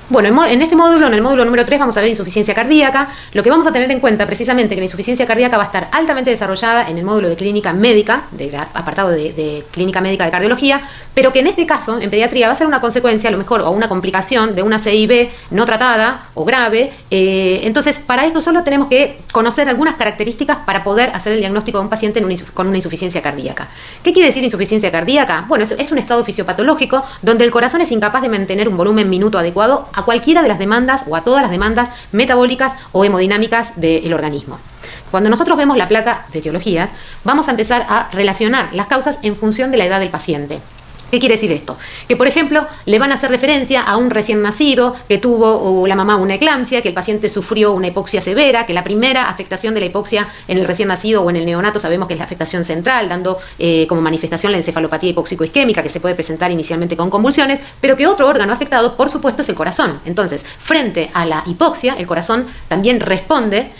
Bueno, en este módulo, en el módulo número 3, vamos a ver insuficiencia cardíaca. Lo que vamos a tener en cuenta precisamente que la insuficiencia cardíaca va a estar altamente desarrollada en el módulo de clínica médica, del apartado de clínica médica de cardiología, pero que en este caso, en pediatría, va a ser una consecuencia, a lo mejor, o una complicación de una CIB no tratada o grave. Entonces, para esto solo tenemos que conocer algunas características para poder hacer el diagnóstico de un paciente con una insuficiencia cardíaca. ¿Qué quiere decir insuficiencia cardíaca? Bueno, es un estado fisiopatológico donde el corazón es incapaz de mantener un volumen minuto adecuado a cualquiera de las demandas o a todas las demandas metabólicas o hemodinámicas del organismo. Cuando nosotros vemos la placa de etiologías, vamos a empezar a relacionar las causas en función de la edad del paciente. ¿Qué quiere decir esto? Que, por ejemplo, le van a hacer referencia a un recién nacido que tuvo la mamá una eclampsia, que el paciente sufrió una hipoxia severa, que la primera afectación de la hipoxia en el recién nacido o en el neonato sabemos que es la afectación central, dando como manifestación la encefalopatía hipóxico-isquémica, que se puede presentar inicialmente con convulsiones, pero que otro órgano afectado, por supuesto, es el corazón. Entonces, frente a la hipoxia, el corazón también responde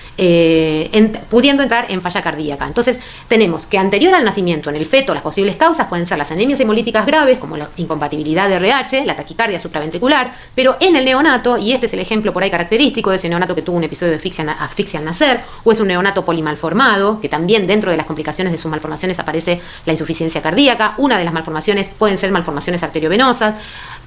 pudiendo entrar en falla cardíaca. Entonces, tenemos que anterior al nacimiento, en el feto, las posibles causas pueden ser las anemias hemolíticas graves, como la incompatibilidad de RH, la taquicardia supraventricular, pero en el neonato, y este es el ejemplo por ahí característico de ese neonato que tuvo un episodio de asfixia al nacer, o es un neonato polimalformado, que también dentro de las complicaciones de sus malformaciones aparece la insuficiencia cardíaca. Una de las malformaciones pueden ser malformaciones arteriovenosas,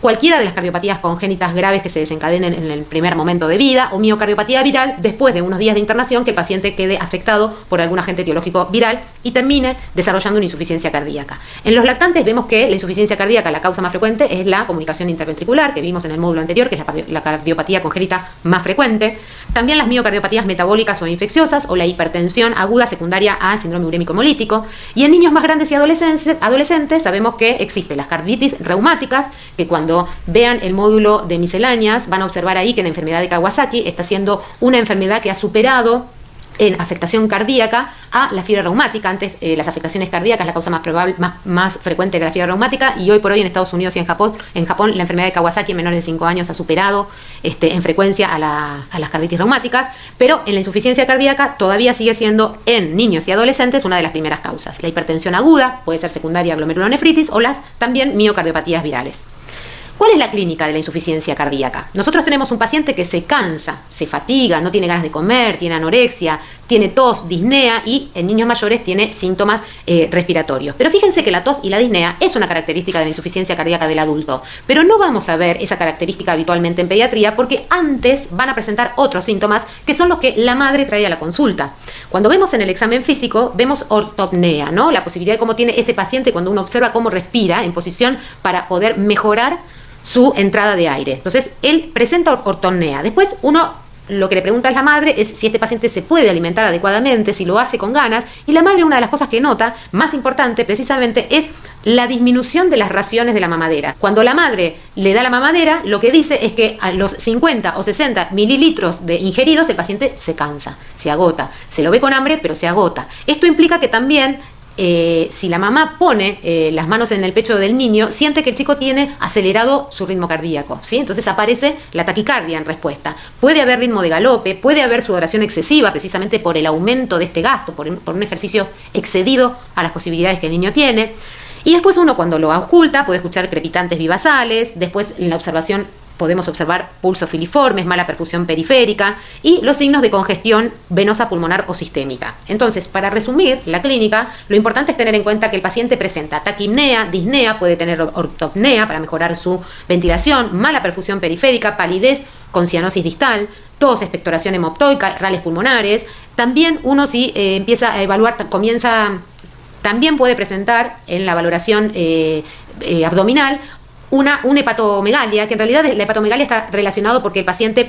cualquiera de las cardiopatías congénitas graves que se desencadenen en el primer momento de vida, o miocardiopatía viral después de unos días de internación, que el paciente quede afectado por algún agente etiológico viral y termine desarrollando una insuficiencia cardíaca. En los lactantes vemos que la insuficiencia cardíaca, la causa más frecuente es la comunicación interventricular, que vimos en el módulo anterior, que es la cardiopatía congénita más frecuente. También las miocardiopatías metabólicas o infecciosas, o la hipertensión aguda secundaria a síndrome urémico hemolítico. Y en niños más grandes y adolescentes sabemos que existen las carditis reumáticas, que cuando vean el módulo de misceláneas van a observar ahí que la enfermedad de Kawasaki está siendo una enfermedad que ha superado en afectación cardíaca a la fiebre reumática. Antes las afectaciones cardíacas, la causa más frecuente era la fiebre reumática, y hoy por hoy en Estados Unidos y en Japón la enfermedad de Kawasaki en menores de 5 años ha superado en frecuencia a las carditis reumáticas, pero en la insuficiencia cardíaca todavía sigue siendo en niños y adolescentes una de las primeras causas. La hipertensión aguda puede ser secundaria a glomerulonefritis o las también miocardiopatías virales. ¿Cuál es la clínica de la insuficiencia cardíaca? Nosotros tenemos un paciente que se cansa, se fatiga, no tiene ganas de comer, tiene anorexia, tiene tos, disnea, y en niños mayores tiene síntomas respiratorios. Pero fíjense que la tos y la disnea es una característica de la insuficiencia cardíaca del adulto, pero no vamos a ver esa característica habitualmente en pediatría porque antes van a presentar otros síntomas que son los que la madre trae a la consulta. Cuando vemos en el examen físico, vemos ortopnea, ¿no? La posibilidad de cómo tiene ese paciente cuando uno observa cómo respira en posición para poder mejorar su entrada de aire. Entonces, él presenta ortopnea. Después, lo que le pregunta a la madre es si este paciente se puede alimentar adecuadamente, si lo hace con ganas, y la madre, una de las cosas que nota, más importante precisamente, es la disminución de las raciones de la mamadera. Cuando la madre le da la mamadera, lo que dice es que a los 50 o 60 mililitros de ingeridos, el paciente se cansa, se agota, se lo ve con hambre, pero se agota. Esto implica que también si la mamá pone las manos en el pecho del niño, siente que el chico tiene acelerado su ritmo cardíaco, ¿sí? Entonces aparece la taquicardia en respuesta. Puede haber ritmo de galope, puede haber sudoración excesiva, precisamente por el aumento de este gasto, por un ejercicio excedido a las posibilidades que el niño tiene. Y después uno, cuando lo ausculta, puede escuchar crepitantes vivasales. Después, en la observación, podemos observar pulsos filiformes, mala perfusión periférica y los signos de congestión venosa, pulmonar o sistémica. Entonces, para resumir la clínica, lo importante es tener en cuenta que el paciente presenta taquipnea, disnea, puede tener ortopnea para mejorar su ventilación, mala perfusión periférica, palidez con cianosis distal, tos, expectoración hemoptoica, rales pulmonares. También uno, si empieza a evaluar, también puede presentar en la valoración abdominal una hepatomegalia, que en realidad la hepatomegalia está relacionado porque el paciente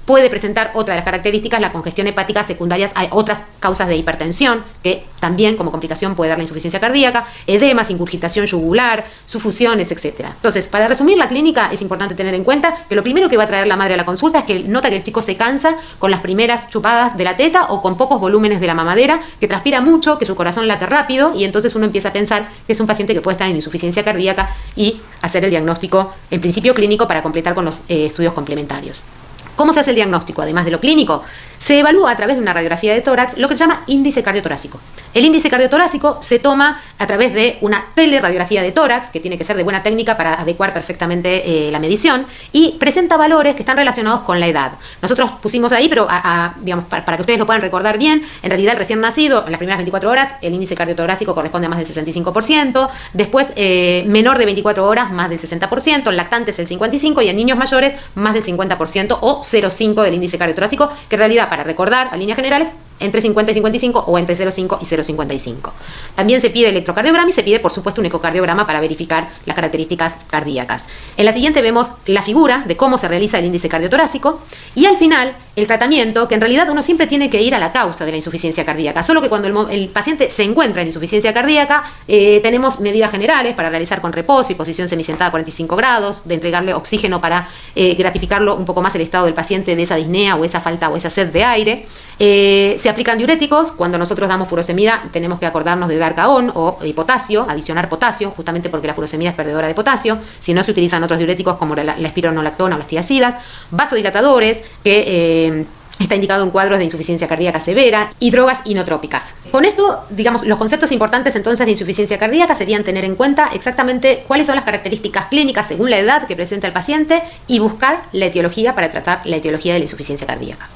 puede presentar otra de las características, la congestión hepática secundarias a otras causas de hipertensión, que también como complicación puede dar la insuficiencia cardíaca, edemas, ingurgitación yugular, sufusiones, etc. Entonces, para resumir la clínica, es importante tener en cuenta que lo primero que va a traer la madre a la consulta es que nota que el chico se cansa con las primeras chupadas de la teta o con pocos volúmenes de la mamadera, que transpira mucho, que su corazón late rápido, y entonces uno empieza a pensar que es un paciente que puede estar en insuficiencia cardíaca y hacer el diagnóstico, en principio clínico, para completar con los estudios complementarios. ¿Cómo se hace el diagnóstico? Además de lo clínico, se evalúa a través de una radiografía de tórax lo que se llama índice cardiotorácico. El índice cardiotorácico se toma a través de una teleradiografía de tórax, que tiene que ser de buena técnica para adecuar perfectamente la medición, y presenta valores que están relacionados con la edad. Nosotros pusimos ahí, pero digamos, para que ustedes lo puedan recordar bien, en realidad el recién nacido, en las primeras 24 horas, el índice cardiotorácico corresponde a más del 65%, después menor de 24 horas, más del 60%, el lactante es el 55% y en niños mayores, más del 50% o 0,5 del índice cardiotorácico, que en realidad, para recordar a líneas generales, entre 50 y 55 o entre 0,5 y 0,55. También se pide electrocardiograma y se pide, por supuesto, un ecocardiograma para verificar las características cardíacas. En la siguiente vemos la figura de cómo se realiza el índice cardiotorácico y al final el tratamiento, que en realidad uno siempre tiene que ir a la causa de la insuficiencia cardíaca, solo que cuando el paciente se encuentra en insuficiencia cardíaca, tenemos medidas generales para realizar con reposo y posición semisentada a 45 grados, de entregarle oxígeno para gratificarlo un poco más el estado del paciente de esa disnea o esa falta o esa sed de aire. Se aplican diuréticos. Cuando nosotros damos furosemida tenemos que acordarnos de dar caón o potasio, adicionar potasio, justamente porque la furosemida es perdedora de potasio. Si no, se utilizan otros diuréticos como la espironolactona o las tiacidas, vasodilatadores, que está indicado en cuadros de insuficiencia cardíaca severa, y drogas inotrópicas. Con esto, digamos, los conceptos importantes entonces de insuficiencia cardíaca serían tener en cuenta exactamente cuáles son las características clínicas según la edad que presenta el paciente y buscar la etiología para tratar la etiología de la insuficiencia cardíaca.